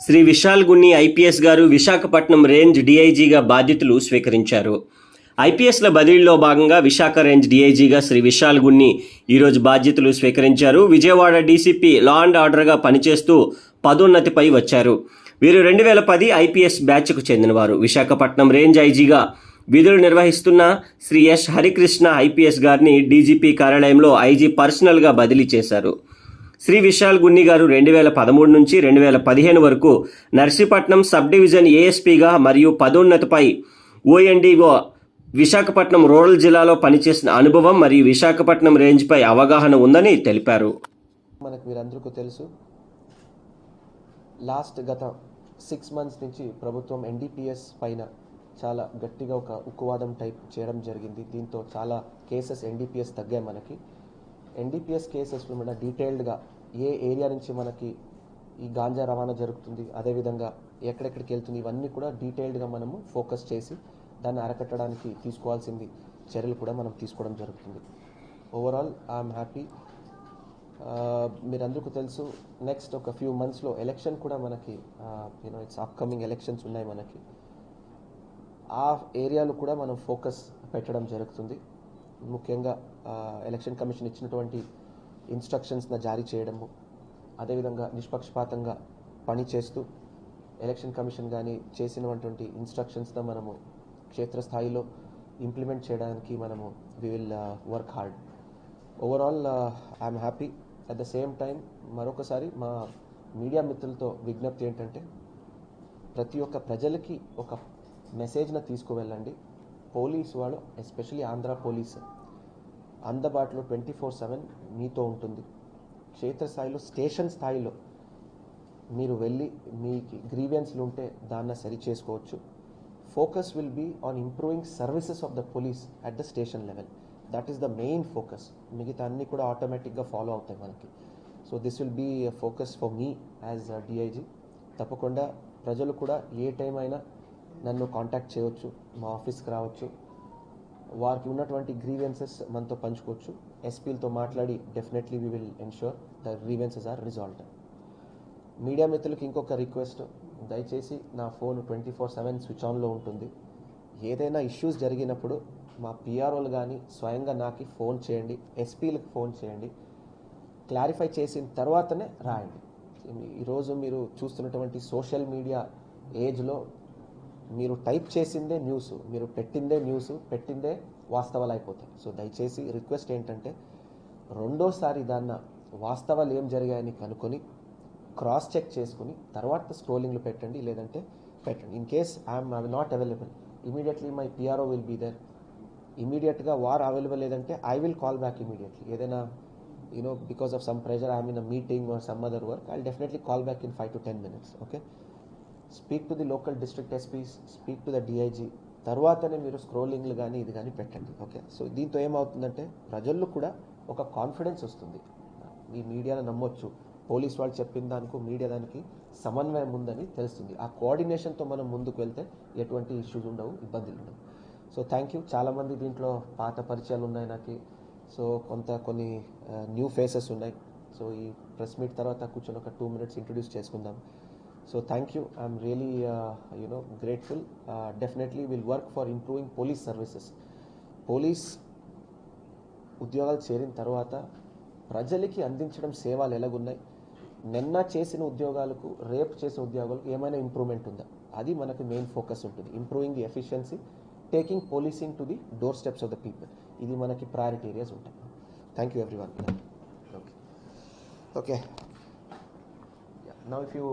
Shri Vishal Gunni IPS గారు Visakhapatnam range డీఐజీగా బాధ్యతలు స్వీకరించారు. ఐపీఎస్ల బదిలీలో భాగంగా విశాఖ రేంజ్ డీఐజీగా శ్రీ విశాల్ గున్ని ఈరోజు బాధ్యతలు స్వీకరించారు. విజయవాడ డీసీపీ లా అండ్ ఆర్డర్గా పనిచేస్తూ పదోన్నతిపై వచ్చారు. వీరు 2010 ఐపీఎస్ బ్యాచ్కు చెందినవారు. విశాఖపట్నం రేంజ్ ఐజీగా విధులు నిర్వహిస్తున్న శ్రీ ఎస్ హరికృష్ణ ఐపీఎస్ గారిని డీజీపీ కార్యాలయంలో ఐజీ పర్సనల్గా బదిలీ చేశారు. శ్రీ విశాల్ గున్ని గారు 2013 నుంచి 2015 వరకు నర్సీపట్నం సబ్ డివిజన్ ఏఎస్పీగా మరియు పదోన్నతిపై ఓఎన్డీఓ విశాఖపట్నం రూరల్ జిల్లాలో పనిచేసిన అనుభవం మరియు విశాఖపట్నం రేంజ్పై అవగాహన ఉందని తెలిపారు. మనకు మీరందరికీ తెలుసు, గత 6 months నుంచి ప్రభుత్వం ఎన్డీపీఎస్ పైన చాలా గట్టిగా ఒక ఉక్కువాదం టైప్ చేయడం జరిగింది. దీంతో చాలా కేసెస్ ఎన్డీపీఎస్ తగ్గాయి. మనకి ఎన్డీపీఎస్ కేసెస్లో మన డీటెయిల్డ్గా ఏ ఏరియా నుంచి మనకి ఈ గాంజా రవాణా జరుగుతుంది, అదేవిధంగా ఎక్కడెక్కడికి వెళ్తుంది, ఇవన్నీ కూడా డీటెయిల్డ్గా మనము ఫోకస్ చేసి దాన్ని అరకట్టడానికి తీసుకోవాల్సింది చర్యలు కూడా మనం తీసుకోవడం జరుగుతుంది. Overall I'm happy. మీరందరికీ తెలుసు, నెక్స్ట్ ఒక ఫ్యూ మంత్స్లో ఎలక్షన్ కూడా మనకి ఇట్స్ అప్కమింగ్ ఎలక్షన్స్ ఉన్నాయి. మనకి ఆ ఏరియాలో కూడా మనం ఫోకస్ పెట్టడం జరుగుతుంది. ముఖ్యంగా ఎలక్షన్ కమిషన్ ఇచ్చినటువంటి ఇన్స్ట్రక్షన్స్ని జారీ చేయడము, అదేవిధంగా నిష్పక్షపాతంగా పనిచేస్తూ ఎలక్షన్ కమిషన్ కానీ చేసినటువంటి ఇన్స్ట్రక్షన్స్ని మనము క్షేత్రస్థాయిలో ఇంప్లిమెంట్ చేయడానికి మనము we will work hard. Overall I'm happy. At the same time మరొకసారి మా మీడియా మిత్రులతో విజ్ఞప్తి ఏంటంటే, ప్రతి ఒక్క ప్రజలకి ఒక మెసేజ్ని తీసుకువెళ్ళండి. పోలీస్ వాళ్ళు, ఎస్పెషలీ ఆంధ్ర పోలీస్, అందుబాటులో 24/7 మీతో ఉంటుంది. క్షేత్రస్థాయిలో, స్టేషన్ స్థాయిలో మీరు వెళ్ళి మీకు గ్రీవెన్స్లు ఉంటే దాన్ని సరి చేసుకోవచ్చు. Focus will be on improving services of the police at the station level. That is the main focus. మిగతా అన్నీ కూడా ఆటోమేటిక్గా ఫాలో అవుతాయి మనకి. So this will be focus for me as DIG. తప్పకుండా ప్రజలు కూడా ఏ టైం అయినా నన్ను కాంటాక్ట్ చేయవచ్చు, మా ఆఫీస్కి రావచ్చు, వారికి ఉన్నటువంటి గ్రీవెన్సెస్ మనతో పంచుకోవచ్చు. ఎస్పీలతో మాట్లాడి definitely we will ensure the grievances are resolved. Media మిత్రులకి ఇంకొక రిక్వెస్ట్, దయచేసి నా ఫోన్ 24/7 స్విచ్ ఆన్లో ఉంటుంది. ఏదైనా ఇష్యూస్ జరిగినప్పుడు మా పిఆర్ఓలు కానీ స్వయంగా నాకు ఫోన్ చేయండి, ఎస్పీలకు ఫోన్ చేయండి. క్లారిఫై చేసిన తర్వాతనే రాయండి. ఈరోజు మీరు చూస్తున్నటువంటి సోషల్ మీడియా ఏజ్లో మీరు టైప్ చేసిందే న్యూస్, మీరు పెట్టిందే న్యూస్, పెట్టిందే వాస్తవాలు అయిపోతాయి. సో దయచేసి రిక్వెస్ట్ ఏంటంటే, రెండోసారి దాన్ని వాస్తవాలు ఏం జరిగాయని కనుక్కొని క్రాస్ చెక్ చేసుకుని తర్వాత స్క్రోలింగ్లు పెట్టండి, లేదంటే పెట్టండి. In case I'm not available, immediately my PRO will be there. ఇమీడియట్గా వారు అవైలబుల్ లేదంటే I will call back immediately. ఏదైనా because of some pressure I'm in a meeting or some other work, I will definitely call back in 5 to 10 minutes. Okay, speak to the local district SPs, speak to the DIG, తర్వాతనే మీరు స్క్రోలింగ్లు కానీ ఇది కానీ పెట్టండి. Okay, so దీంతో ఏమవుతుందంటే ప్రజల్లో కూడా ఒక కాన్ఫిడెన్స్ వస్తుంది. ఈ మీడియాను నమ్మొచ్చు, పోలీస్ వాళ్ళు చెప్పిన దానికి మీడియా దానికి సమన్వయం ఉందని తెలుస్తుంది. ఆ కోఆర్డినేషన్తో మనం ముందుకు వెళ్తే ఎటువంటి ఇష్యూస్ ఉండవు, ఇబ్బందులు ఉండవు. So thank you. చాలామంది దీంట్లో పాత పరిచయాలు ఉన్నాయి నాకు. సో కొన్ని న్యూ ఫేసెస్ ఉన్నాయి. సో ఈ ప్రెస్ మీట్ తర్వాత కూర్చొని ఒక 2 minutes ఇంట్రొడ్యూస్ చేసుకుందాం. So thank you. I'm really grateful. Definitely will work for improving police services. Police ఉద్యోగాలు చేరిన తర్వాత ప్రజలకి అందించడం సేవలు ఎలాగున్నాయి, నిన్న చేసిన ఉద్యోగాలకు రేపు చేసిన ఉద్యోగాలకు ఏమైనా ఇంప్రూవ్మెంట్ ఉందా, అది మనకి మెయిన్ ఫోకస్ ఉంటుంది. Improving the efficiency, taking policing to the door steps of the people, ఇది మనకి ప్రయారిటీ ఏరియాస్ ఉంటాయి. Thank you everyone. Okay, now if you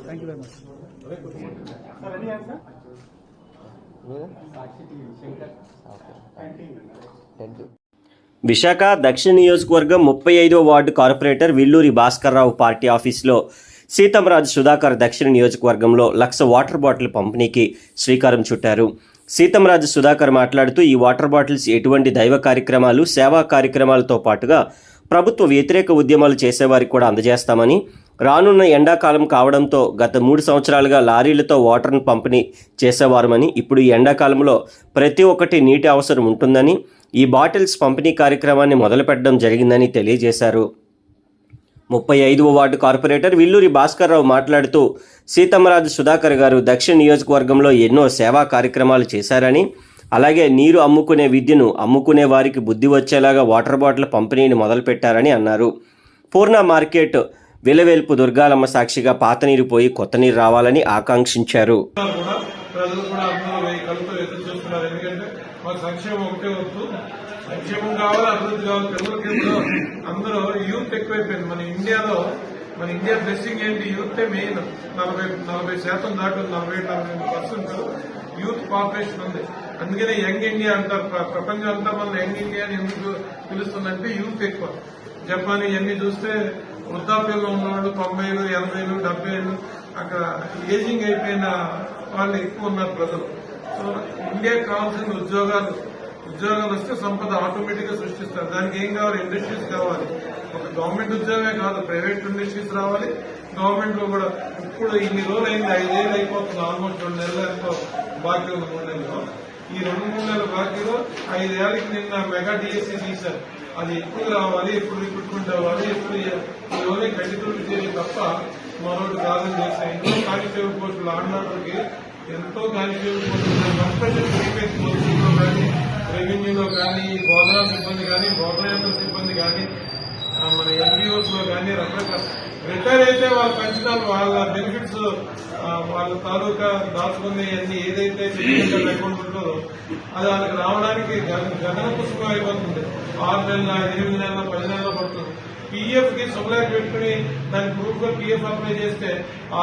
Thank you very much. Visakha దక్షిణ నియోజకవర్గం 35వ ward corporator Villuri Bhaskar Rao party ఆఫీసులో సీతంరాజు సుధాకర్ దక్షిణ నియోజకవర్గంలో 1,00,000 వాటర్ బాటిల్ పంపిణీకి శ్రీకారం చుట్టారు. సీతంరాజు సుధాకర్ మాట్లాడుతూ ఈ వాటర్ బాటిల్స్ ఎటువంటి దైవ కార్యక్రమాలు, సేవా కార్యక్రమాలతో పాటుగా ప్రభుత్వ వ్యతిరేక ఉద్యమాలు చేసేవారికి కూడా అందజేస్తామని, రానున్న ఎండాకాలం కావడంతో గత 3 సంవత్సరాలుగా లారీలతో వాటర్ను పంపిణీ చేసేవారమని, ఇప్పుడు ఈ ఎండాకాలంలో ప్రతి ఒక్కటి నీటి అవసరం ఉంటుందని ఈ బాటిల్స్ పంపిణీ కార్యక్రమాన్ని మొదలుపెట్టడం జరిగిందని తెలియజేశారు. 35వ వార్డు కార్పొరేటర్ విల్లూరి భాస్కర్రావు మాట్లాడుతూ సీతంరాజు సుధాకర్ గారు దక్షిణ నియోజకవర్గంలో ఎన్నో సేవా కార్యక్రమాలు చేశారని, అలాగే నీరు అమ్ముకునే విద్యను అమ్ముకునే వారికి బుద్ధి వచ్చేలాగా వాటర్ బాటిల్ పంపిణీని మొదలుపెట్టారని అన్నారు. పూర్ణ మార్కెట్ విలవేల్పు దుర్గాలమ్మ సాక్షిగా పాత నీరు పోయి కొత్త నీరు రావాలని ఆకాంక్షించారు. ప్రజలు కూడా అందరూ కలుపుతో ఎదురు చూస్తున్నారు. ఎందుకంటే మాకు సంక్షేమం ఒకటే వద్దు, సంక్షేమం కావాలి, అభివృద్ధి కావాలి. పిల్లలకి అందరూ యూత్ ఎక్కువైపోయింది మన ఇండియాలో. మన ఇండియా బ్లెస్సింగ్ ఏంటి? యూతే మెయిన్. 40% దాకా 40-45% యూత్ పాపులేషన్ ఉంది. అందుకనే యంగ్ ఇండియా అంటారు. ప్రపంచం అంతా మన యంగ్ ఇండియా అని ఎందుకు పిలుస్తుందంటే యూత్ ఎక్కువ. జపాన్ ఇవన్నీ చూస్తే వృద్ధాప్యంలో ఉన్నవాళ్ళు 90, 80, 70 అక్కడ ఏజింగ్ అయిపోయిన వాళ్ళు ఎక్కువ ఉన్నారు ప్రజలు. సో ఇండియాకి కావాల్సిన ఉద్యోగాలు వస్తే సంపద ఆటోమేటిక్ గా సృష్టిస్తారు. దానికి ఏం కావాలి? ఇండస్ట్రీస్ కావాలి. ఒక గవర్నమెంట్ ఉద్యోగమే కాదు, ప్రైవేట్ ఇండస్ట్రీస్ రావాలి. గవర్నమెంట్ లో కూడా ఇప్పుడు ఇన్ని రోజులు అయింది, 5 ఏళ్ళు అయిపోతుంది. ఆల్మోస్ట్ 2 నెలలు ఎంతో బాకీ ఉంది. 3 నెలల్లో ఈ 2-3 నెలల బాకీలో 5 ఏళ్ళకి నిన్న మెగా డిఎస్సీ తీశారు. అది ఎప్పుడు రావాలి, ఎప్పుడు రిక్రూట్మెంట్ అవ్వాలి, ఎప్పుడు ఈరోజు గడ్డితులు చేయాలి తప్ప మరొకటి కాదని చేస్తే ఎంతో కానిస్టేబుల్ పోస్టులు ఆడినప్పటికీ ఎంతో కానిస్టేబుల్ పోస్టులు కానీ, రెవెన్యూలో కానీ, బోధనా సిబ్బంది కానీ, బోధన సిబ్బంది కానీ, మన ఎన్జిఓస్ లో కానీ రకరకాల రిటైర్ అయితే వాళ్ళ పెన్షన్, వాళ్ళ బెనిఫిట్స్, వాళ్ళ తాలూకా దాచుకునే అన్ని ఏదైతే అకౌంట్ ఉంటుందో అది వాళ్ళకి రావడానికి గగన పుష్పం అయిపోతుంది. 6 నెలల, 8 నెలల, 10 నెలల పడుతుంది. పీఎఫ్ కి సుబ్లాక్ పెట్టుకుని దాని ప్రూఫ్ గా పీఎఫ్ అప్లై చేస్తే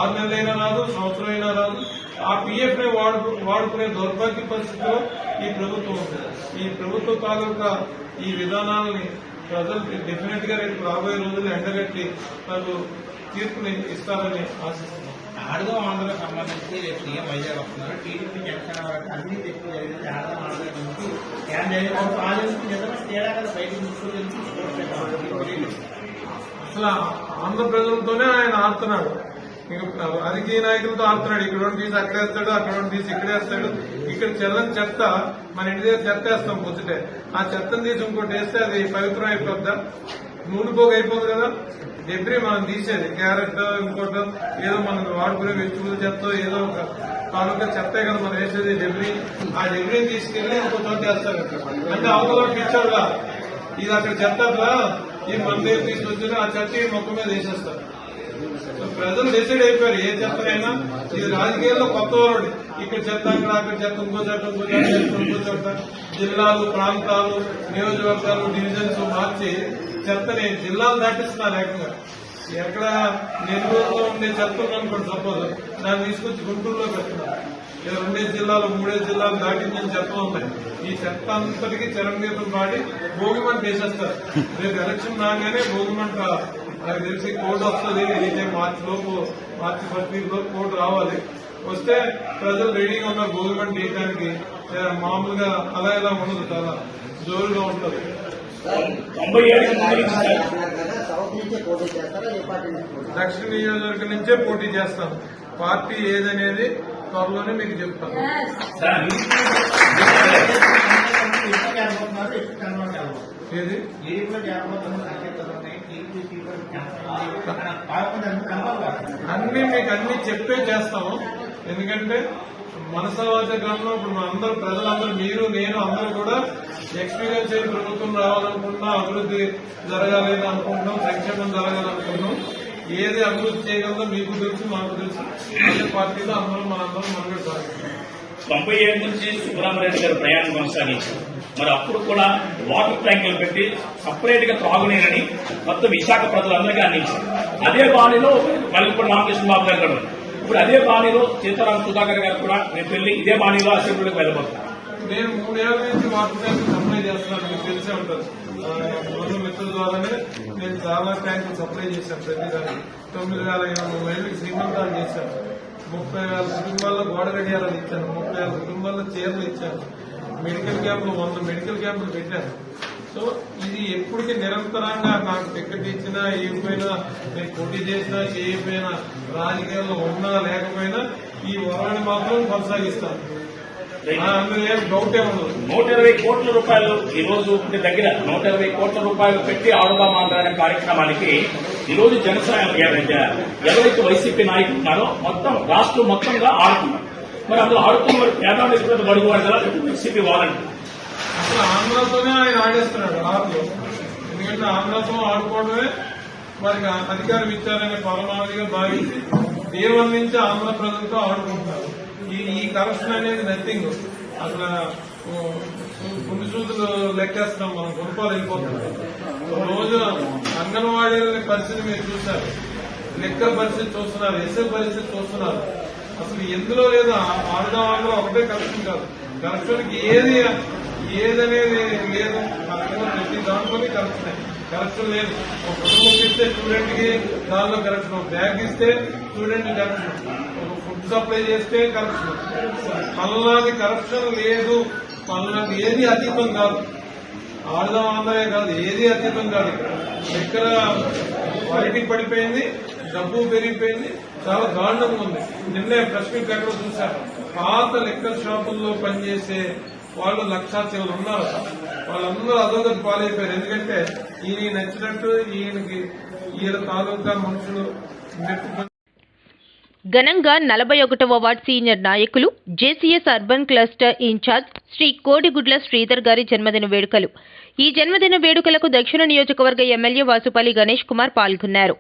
6 నెలలైనా రాదు, సంవత్సరం అయినా రాదు. ఆ పీఎఫ్ ని వాడుకునే దౌర్భాగ్య పరిస్థితిలో ఈ ప్రభుత్వం ఉంది. ఈ ప్రభుత్వ తాలూకా ఈ విధానాలని ప్రజలు డెఫినెట్ గా రేపు రాబోయే రోజులు ఎండగట్టి నాకు తీర్పుని ఇస్తారని ఆశిస్తున్నాను. ఆడదాం ఆంధ్ర సంబంధించి రేపు సీఎం వైజాగ్ వస్తున్నారు. టీడీపీ జనసేన వరకు అన్ని ఎక్కువ జరిగింది. ఆడదాం ఆంధ్ర నుంచి తేడా కదా బయటకు తీసుకుని అసలు ఆంధ్ర ప్రజలతోనే ఆయన ఆడుతున్నాడు. రాజకీయ నాయకులతో ఆడుతున్నాడు. ఇక్కడ తీసి అక్కడేస్తాడు, అక్కడ తీసి ఇక్కడేస్తాడు. ఇక్కడ చెల్లని చెత్త మన ఇంటి దగ్గర చెత్త వేస్తాం పొద్దుటే. ఆ చెత్తను తీసి ఇంకోటి వేస్తే అది పవిత్రం అయిపోద్దా? నూనె పోగు అయిపోతుంది కదా. డెబ్రీ మనం తీసేది క్యారెట్, ఇంకోటి ఏదో మనం వాడుకునే వెజిటబుల్ చెత్త, ఏదో ఒక తాలూకా చెత్తే కదా మనం వేసేది డెబ్రీ. ఆ డెబ్రీని తీసుకెళ్లి ఇంకో చోట వేస్తారు. అంటే అవతల ఇచ్చాడుగా ఇది అక్కడ చెత్తగా ఈ మన దగ్గర తీసుకొచ్చి ఆ చెత్త మొక్క మీద వేసేస్తారు. ప్రజలు డిసైడ్ అయిపోయారు ఏ చెత్తనైనా. ఇది రాజకీయాల్లో కొత్త వాడు. ఇక్కడ చెత్త, అక్కడ చెత్త, ఇంకో చెత్త, జిల్లాలు, ప్రాంతాలు, నియోజకవర్గాలు, డివిజన్స్ మార్చి చెత్తని జిల్లాలు దాటిస్తున్నారు ఏకంగా. ఎక్కడ నెల్లూరులో ఉండే చెత్త ఉందనుకోండి సపోజ్, దాన్ని తీసుకొచ్చి గుంటూరులో పెడుతున్నారు. 2 జిల్లాలు, 3 జిల్లాలు దాటించిన చెత్తలు ఉన్నాయి. ఈ చెత్త అంతటికీ చరంగీతం పాడి భోగిమంట వేసేస్తారు. రేపు ఎలక్షన్ రాగానే భోగిమంట నాకు తెలిసి కోడ్ వస్తుంది. అయితే మార్చి 1 వీక్ లోపు కోడ్ రావాలి. వస్తే ప్రజలు రెడీగా ఉన్నారు భోగిమంట వేయడానికి. మామూలుగా అలా ఇలా ఉండదు, చాలా జోరుగా ఉంటుంది. దక్షిణ నియోజకవర్గం నుంచే పోటీ చేస్తాం. పార్టీ ఏదనేది త్వరలోనే మీకు చెప్తాను. ఏది అన్ని మీకు అన్ని చెప్పే చేస్తాము. ఎందుకంటే మనసవాచ గ్రామంలో ఇప్పుడు అందరూ ప్రజలందరూ, మీరు, నేను అందరూ కూడా ఎక్స్పీరియన్స్ అయిన ప్రభుత్వం రావాలనుకుంటున్నాం, అభివృద్ధి జరగాలి అనుకుంటున్నాం, సంక్షేమం జరగాలనుకుంటున్నాం. ఏది అభివృద్ధి చేయగలదో మీకు తెలుసు, మాకు తెలుసు. అదే పార్టీలో మనందరం మనుగడ సాగుతున్నాం. 97 నుంచి సుబ్రహ్మణ్యం గారు ప్రయాణం కొనసాగించారు. మరి అప్పుడు కూడా వాటర్ ట్యాంకులు పెట్టి సపరేట్ గా త్రాగునీరని మొత్తం విశాఖ ప్రజలందరికీ అందించారు. అదే బాణిలో మల్లిపూడి రామకృష్ణ బాబు గారు కూడా, ఇప్పుడు అదే బాణిలో సీతారాం సుధాకర్ గారు కూడా రేపు వెళ్లి ఇదే బాణిలో అసెంబ్లీకి వెళ్ళబోతున్నారు. నేను 3 ఏళ్ల నుంచి వాటర్ ట్యాంక్ సప్లై చేస్తున్నాను, మీకు తెలిసే ఉంటుంది. భక్తుల ద్వారానే నేను చాలా ట్యాంకులు సప్లై చేశాను. ప్రతిదానికి 9,500 మహిళలకు శ్రీమంతాలు చేశాను. 30,000 కుటుంబాల్లో గోడ గడియారాలు ఇచ్చాను. 30,000 కుటుంబాల్లో చీరలు ఇచ్చాను. మెడికల్ క్యాంపులు 100 మెడికల్ క్యాంపులు పెట్టాను. సో ఇది ఎప్పటికీ నిరంతరంగా నాకు టికెట్ ఇచ్చినా ఏమైనా నేను పోటీ చేసినా ఏమైనా రాజకీయాల్లో ఉన్నా లేకపోయినా ఈ వరవని మాత్రం కొనసాగిస్తాను. అందులో ఏం డౌటే ఉండదు. 120 కోట్ల రూపాయలు ఈ రోజు దగ్గర 120 కోట్ల రూపాయలు పెట్టి ఆడుదాం అనే కార్యక్రమానికి ఈ రోజు జనసేన ఎవరైతే వైసీపీ నాయకులు ఉన్నారో మొత్తం రాష్ట్రం మొత్తంగా ఆడుతున్నారు. మరి అందులో ఆడుతున్న పేద బడుగు వర్గాల వైసీపీ వాళ్ళంటే అసలు ఆంధ్రతోనే ఆయన ఆడేస్తున్నాడు ఆరులో. ఎందుకంటే ఆంధ్రతో ఆడుకోవడమే వారికి అధికారం ఇచ్చారనే పరమావధిగా భావించి దేవం నుంచి ఆంధ్ర ప్రజలతో ఆడుకుంటున్నారు. ఈ కరప్షన్ అనేది నథింగ్. అసలు గుండు సూదులు లెక్కేస్తున్నాం మనం, గుణపాలు వెళ్ళిపోతున్నాం. రోజు అంగన్వాడీల పరిస్థితి మీరు చూశారు, లెక్కల పరిస్థితి చూస్తున్నారు, ఎస్ఐ పరిస్థితి చూస్తున్నారు. అసలు ఎందులో లేదు. ఆడదాం ఒకటే కరప్షన్ కాదు. కరప్షన్కి ఏదనేది లేదు. ప్రతి దాంట్లోనే కరప్షన్ లేదు. ఒక కుటుంబం ఇస్తే స్టూడెంట్ కి దానిలో కరప్షన్, ఒక బ్యాగ్ ఇస్తే స్టూడెంట్ కరప్షన్, ఒక ఫుడ్ సప్లై చేస్తే కరప్షన్. పల్నాది కరప్షన్ లేదు. పల్నాది ఏది అతీతం కాదు. ఆడదాం ఆంధ్రే కాదు, ఏది అతీతం కాదు. ఎక్కడ క్వాలిటీ పడిపోయింది, డబ్బు పెరిగిపోయింది, చాలా దారుణంగా ఉంది. నిన్నే ప్రెస్ మీట్ ఎక్కడ చూశారు, పాత లెక్కర్ షాపుల్లో పనిచేసే వాళ్ళు 1,00,000 చివరు ఉన్నారు. వాళ్ళందరూ అదోగతి పాలైపోయారు. ఎందుకంటే ఈయన నచ్చినట్టు ఈయన తాలూకా మనుషులు ఘనంగా 41వ వార్డ్ సీనియర్ నాయకులు JCS urban cluster incharge Shri Kodigudla Sridhar గారి జన్మదిన వేడుకలు. ఈ జన్మదిన వేడుకలకు దక్షిణ నియోజకవర్గ ఎమ్మెల్యే వాసుపల్లి గణేష్ కుమార్ పాల్గొన్నారు.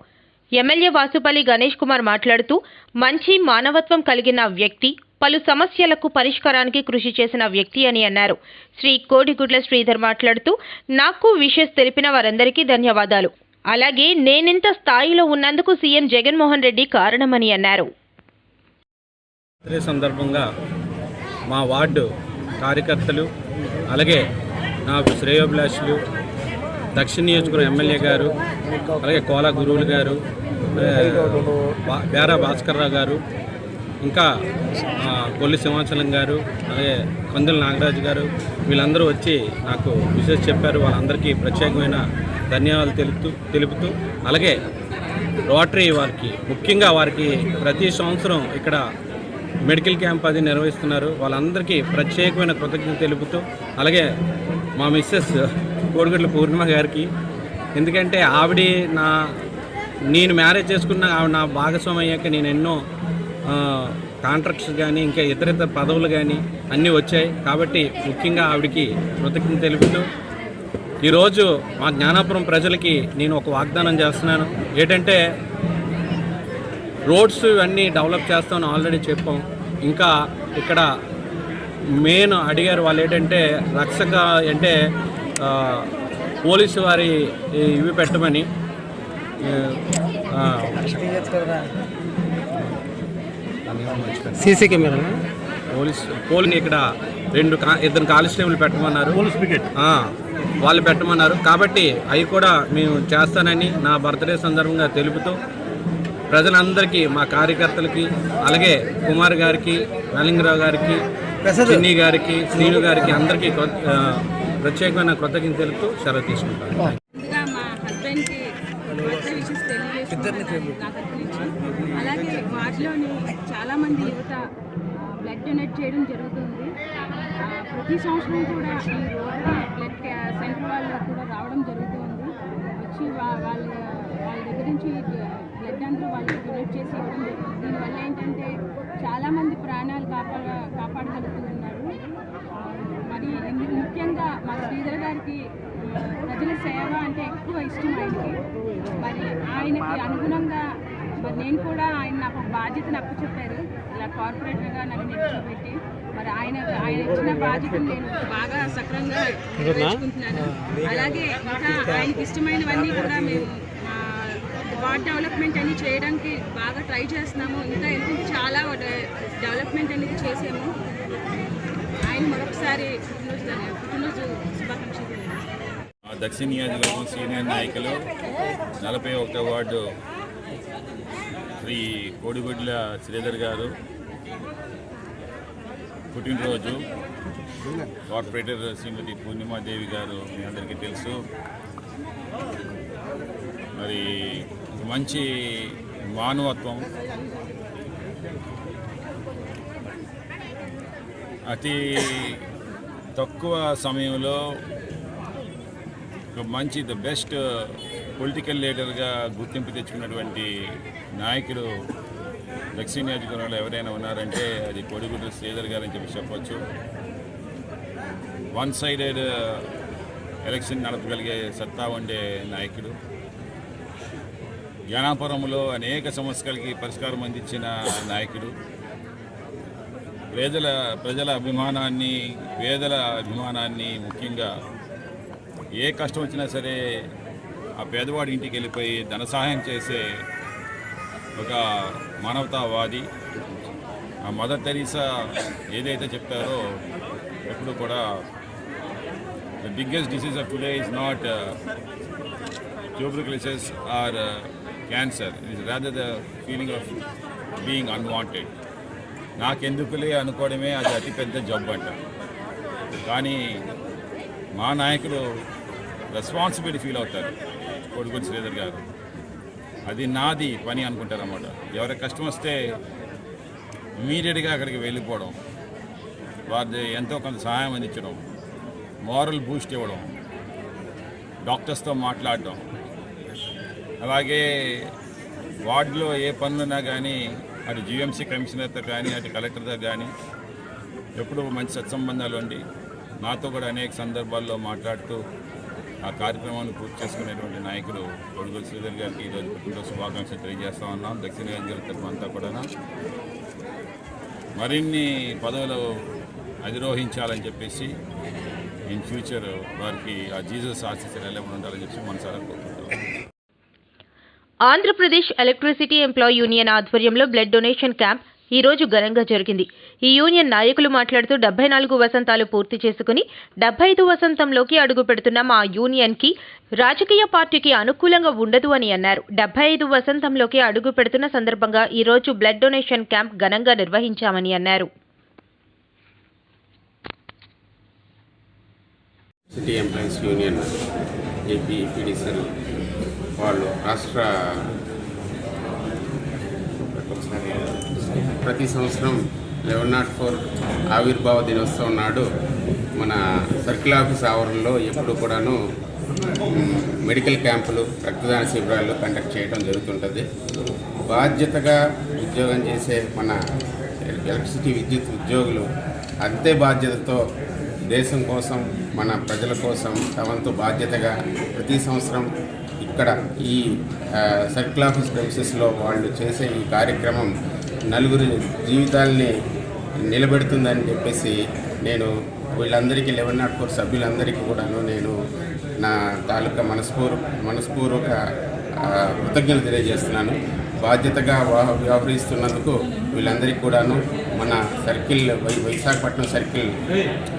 ఎమ్మెల్యే వాసుపల్లి గణేష్ కుమార్ మాట్లాడుతూ మంచి మానవత్వం కలిగిన వ్యక్తి, పలు సమస్యలకు పరిష్కారానికి కృషి చేసిన వ్యక్తి అని అన్నారు. శ్రీ కోడిగుడ్ల శ్రీధర్ మాట్లాడుతూ నాకు విషెస్ తెలిపిన వారందరికీ ధన్యవాదాలు. అలాగే నేనింత స్థాయిలో ఉన్నందుకు సీఎం జగన్మోహన్ రెడ్డి కారణమని అన్నారు. ఈ సందర్భంగా మా వార్డు కార్యకర్తలు, అలాగే నా శ్రేయోభిలాషులు, దక్షిణ నియోజకవర్గం ఎమ్మెల్యే గారు, అలాగే కోలా గురువులు గారు, బేరా భాస్కర్రావు గారు, ఇంకా కొల్లి సింహాచలం గారు, అలాగే కందుల నాగరాజు గారు, వీళ్ళందరూ వచ్చి నాకు విషయం చెప్పారు. వాళ్ళందరికీ ప్రత్యేకమైన ధన్యవాదాలు తెలుపుతూ అలాగే రోటరీ వారికి, ముఖ్యంగా వారికి ప్రతి సంవత్సరం ఇక్కడ మెడికల్ క్యాంప్ అది నిర్వహిస్తున్నారు. వాళ్ళందరికీ ప్రత్యేకమైన కృతజ్ఞత తెలుపుతూ అలాగే మా మిస్సెస్ కోడిగుడ్ల పూర్ణిమ గారికి, ఎందుకంటే ఆవిడ నేను మ్యారేజ్ చేసుకున్న ఆవిడ నా భాగస్వామి అయ్యాక నేను ఎన్నో కాంట్రాక్ట్స్ కానీ ఇంకా ఇతర పదవులు కానీ అన్నీ వచ్చాయి. కాబట్టి ముఖ్యంగా ఆవిడకి కృతజ్ఞత తెలుపుతూ ఈరోజు మా జ్ఞానాపురం ప్రజలకి నేను ఒక వాగ్దానం చేస్తున్నాను. ఏంటంటే రోడ్స్ ఇవన్నీ డెవలప్ చేస్తామని ఆల్రెడీ చెప్పాం. ఇంకా ఇక్కడ మెయిన్ అడిగారు వాళ్ళు ఏంటంటే రక్షక అంటే పోలీసు వారి ఇవి పెట్టమని, సీసీ కెమెరా పోలీస్ ఇక్కడ ఇద్దరు కానిస్టేబుల్ పెట్టమన్నారు, వాళ్ళు పెట్టమన్నారు. కాబట్టి అవి కూడా మేము చేస్తానని నా బర్త్డే సందర్భంగా తెలుపుతూ ప్రజలందరికీ, మా కార్యకర్తలకి, అలాగే కుమార్ గారికి, వెలింగరావు గారికి, చిన్ని గారికి, శ్రీను గారికి అందరికీ ప్రత్యేకమైన కృతజ్ఞత తెలుపుతూ సెలవు తీసుకుంటాను. ముందుగా మా హస్బెండ్కి బర్త్డే విషెస్ తెలియజేస్తున్నాను నా తరఫు నుంచి. అలాగే వాటిలోని చాలామంది యువత బ్లడ్ డొనేట్ చేయడం జరుగుతుంది. ప్రతి సంవత్సరం కూడా ఈ రోటరీ బ్లడ్ సెంటర్ వాళ్ళు కూడా రావడం జరుగుతుంది. వచ్చి వాళ్ళ దగ్గర నుంచి బ్లడ్ అందరూ వాళ్ళకి డొనేట్ చేసి ఇవ్వడం జరుగుతుంది. దీనివల్ల ఏంటంటే చాలామంది ప్రాణాలు కాపాడగలుగుతున్నారు. మరి ముఖ్యంగా మా శ్రీధర్ గారికి ప్రజల సేవ అంటే ఎక్కువ ఇష్టం ఆయనకి. మరి ఆయనకి అనుగుణంగా మరి నేను కూడా ఆయన నాకు ఒక బాధ్యతను అప్పచెప్పారు, ఇలా కార్పొరేటర్గా నన్ను నిల్చోబెట్టి. మరి ఆయన ఇచ్చిన బాధ్యతను నేను బాగా సక్రమంగా నేర్చుకుంటున్నాను. అలాగే ఇంకా ఆయనకి ఇష్టమైనవన్నీ కూడా మేము వార్డ్ డెవలప్మెంట్ అనేది చేయడానికి బాగా ట్రై చేస్తున్నాము. ఇంకా ఎందుకంటే చాలా డెవలప్మెంట్ అనేది చేసాము. ఆయన మరొకసారి పుట్టినరోజు శుభాకాంక్షలు. దక్షిణ నియోజకవర్గం సీనియర్ నాయకులు 41వ వార్డు శ్రీ కోడిగుడ్ల శ్రీధర్ గారు పుట్టినరోజు. కార్పొరేటర్ శ్రీమతి పూర్ణిమాదేవి గారు మీ అందరికీ తెలుసు. మరి మంచి మానవత్వం, అతి తక్కువ సమయంలో ఒక మంచి ద బెస్ట్ పొలిటికల్ లీడర్గా గుర్తింపు తెచ్చుకున్నటువంటి నాయకుడు దక్షిణ నియోజకవర్గంలో ఎవరైనా ఉన్నారంటే అది కోడిగుడ్ల శ్రీధర్ గారు అని చెప్పి చెప్పచ్చు. వన్ సైడెడ్ ఎలక్షన్ నడపగలిగే సత్తా ఉండే నాయకుడు. జ్ఞానాపురంలో అనేక సమస్యలకి పరిష్కారం అందించిన నాయకుడు. ప్రజల అభిమానాన్ని, పేదల అభిమానాన్ని, ముఖ్యంగా ఏ కష్టం వచ్చినా సరే ఆ పేదవాడి ఇంటికి వెళ్ళిపోయి ధన సహాయం చేసే ఒక మానవతావాది. ఆ మదర్ తెరీసా ఏదైతే చెప్తారో ఎప్పుడు కూడా the biggest disease of today is not tuberculosis or cancer. It is rather the feeling of being unwanted. నాకెందుకులే అనుకోవడమే అది అతిపెద్ద జబ్బు అంట. కానీ మా నాయకులు రెస్పాన్సిబిలిటీ ఫీల్ అవుతారు. కోడిగుడ్ల శ్రీధర్ గారు అది నాది పని అనుకుంటారన్నమాట. ఎవరికి కష్టం వస్తే ఇమీడియట్గా అక్కడికి వెళ్ళిపోవడం, వారి ఎంతో కొంత సహాయం అందించడం, మోరల్ బూస్ట్ ఇవ్వడం, డాక్టర్స్తో మాట్లాడడం, అలాగే వార్డులో ఏ పనులున్నా కానీ అటు జీఎంసీ కమిషనర్తో కానీ అటు కలెక్టర్తో కానీ ఎప్పుడూ మంచి సత్సంబంధాలు ఉండి నాతో కూడా అనేక సందర్భాల్లో మాట్లాడుతూ ఆ కార్యక్రమాన్ని పూర్తి చేసుకునేటువంటి నాయకుడు కోడిగుడ్ల శ్రీధర్ గారికి ఈరోజు పుట్టినరోజు శుభాకాంక్షలు తెలియజేస్తా ఉన్నాం. దక్షిణ నియోజకవర్గం తరఫున అంతా కూడా మరిన్ని పదవులు అధిరోహించాలని చెప్పేసి ఇన్ ఫ్యూచర్ వారికి ఆ జీసస్ ఆశీస్సులు ఎల్లప్పుడు ఉండాలని చెప్పి మనసారా కోరుకుంటున్నాం. ఆంధ్రప్రదేశ్ ఎలక్ట్రిసిటీ ఎంప్లాయీ యూనియన్ ఆధ్వర్యంలో బ్లడ్ డొనేషన్ క్యాంప్ ఈ రోజు ఘనంగా జరిగింది. ఈ యూనియన్ నాయకులు మాట్లాడుతూ 74 వసంతాలు పూర్తి చేసుకుని 75 వసంతంలోకి అడుగు పెడుతున్న మా యూనియన్కి రాజకీయ పార్టీకి అనుకూలంగా ఉండదు అని అన్నారు. 75 వసంతంలోకి అడుగు పెడుతున్న సందర్భంగా ఈ రోజు బ్లడ్ డొనేషన్ క్యాంప్ ఘనంగా నిర్వహించామని అన్నారు. సిటీ ఎంప్లాయీస్ యూనియన్ ఏపీపీడీసీఎల్ వాళ్ళు రాష్ట్ర ప్రతి సంవత్సరం 1104 ఆవిర్భావ దినోత్సవం నాడు మన సర్కిల్ ఆఫీస్ ఆవరణలో ఎప్పుడు కూడాను మెడికల్ క్యాంపులు, రక్తదాన శిబిరాలు కండక్ట్ చేయడం జరుగుతుంటుంది. బాధ్యతగా ఉద్యోగం చేసే మన ఎలక్ట్రిసిటీ విద్యుత్ ఉద్యోగులు అంతే బాధ్యతతో దేశం కోసం, మన ప్రజల కోసం తమంతో బాధ్యతగా ప్రతి సంవత్సరం ఇక్కడ ఈ సర్కిల్ ఆఫీస్ ప్రెమిసెస్లో వాళ్ళు చేసే ఈ కార్యక్రమం నలుగురి జీవితాలని నిలబెడుతుందని చెప్పేసి నేను వీళ్ళందరికీ 1104 సభ్యులందరికీ కూడాను నేను నా తాలూకా మనస్పూర్వక కృతజ్ఞతలు తెలియజేస్తున్నాను. బాధ్యతగా వ్యవహరిస్తున్నందుకు వీళ్ళందరికీ కూడాను మన సర్కిల్ విశాఖపట్నం సర్కిల్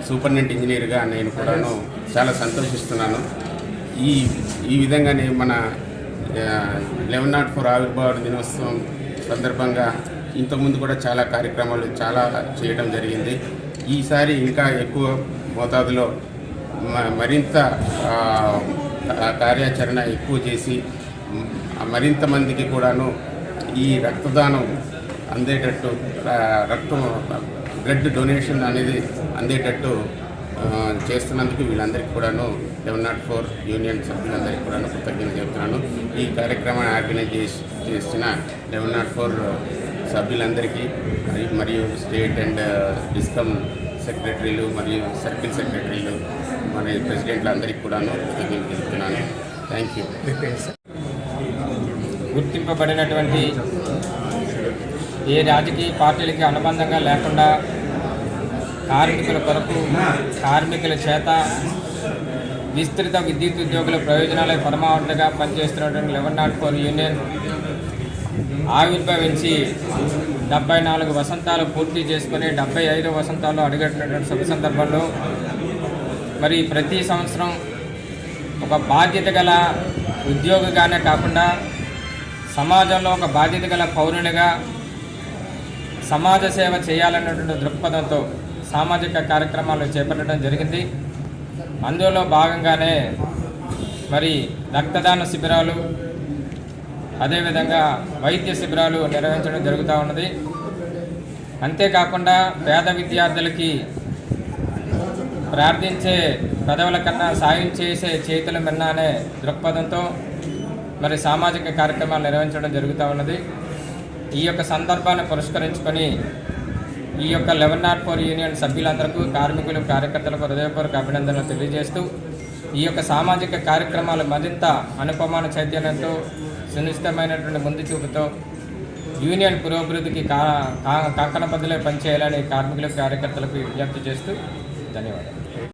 సూపరింటెండెంట్ ఇంజనీర్గా నేను కూడాను చాలా సంతోషిస్తున్నాను. ఈ విధంగానే మన 1104 ఆవిర్భావ దినోత్సవం సందర్భంగా ఇంతకుముందు కూడా చాలా కార్యక్రమాలు చేయడం జరిగింది. ఈసారి ఇంకా ఎక్కువ మోతాదులో మరింత కార్యాచరణ ఎక్కువ చేసి మరింత మందికి కూడాను ఈ రక్తదానం అందేటట్టు, బ్లడ్ డొనేషన్ అనేది అందేటట్టు చేస్తున్నందుకు వీళ్ళందరికీ కూడాను 1104 యూనియన్ సభ్యులందరికీ కూడాను కృతజ్ఞతలు చెబుతున్నాను. ఈ కార్యక్రమాన్ని ఆర్గనైజ్ చేసిన 1104 సభ్యులందరికీ మరియు స్టేట్ అండ్ డిస్కమ్ సెక్రటరీలు మరియు సర్కిల్ సెక్రటరీలు మన ప్రెసిడెంట్లు అందరికీ కూడాను కృతజ్ఞతలు చెబుతున్నాను. Thank you. గుర్తింపబడినటువంటి ఏ రాజకీయ పార్టీలకి అనుబంధంగా లేకుండా కార్మికుల కొరకు, కార్మికుల చేత విస్తృత విద్యుత్ ఉద్యోగుల ప్రయోజనాల పరమావధిగా పనిచేస్తున్నటువంటి 1104 యూనియన్ ఆవిర్భవించి 74 వసంతాలు పూర్తి చేసుకుని 75 వసంతాలు అడుగట్టినటువంటి శుభ సందర్భంలో మరి ప్రతి సంవత్సరం ఒక బాధ్యత గల ఉద్యోగిగానే కాకుండా సమాజంలో ఒక బాధ్యత గల పౌరునిగా సమాజ సేవ చేయాలన్నటువంటి దృక్పథంతో సామాజిక కార్యక్రమాలు చేపట్టడం జరిగింది. అందులో భాగంగానే మరి రక్తదాన శిబిరాలు, అదేవిధంగా వైద్య శిబిరాలు నిర్వహించడం జరుగుతూ ఉన్నది. అంతేకాకుండా పేద విద్యార్థులకి ప్రార్థించే పెదవుల కన్నా సాయం చేసే చేతుల మిన్న అనే దృక్పథంతో మరి సామాజిక కార్యక్రమాలు నిర్వహించడం జరుగుతూ ఉన్నది. ఈ యొక్క సందర్భాన్ని పురస్కరించుకొని ఈ యొక్క 1104 యూనియన్ సభ్యులందరికీ, కార్మికులు, కార్యకర్తలకు హృదయపూర్వక అభినందనలు తెలియజేస్తూ ఈ యొక్క సామాజిక కార్యక్రమాలు మరింత అనుపమాన చైతన్యంతో సునిశ్చితమైనటువంటి ముందు చూపుతో యూనియన్ పురోభివృద్ధికి కంకణబద్దులై పనిచేయాలని కార్మికులకు, కార్యకర్తలకు విజ్ఞప్తి చేస్తూ ధన్యవాదాలు.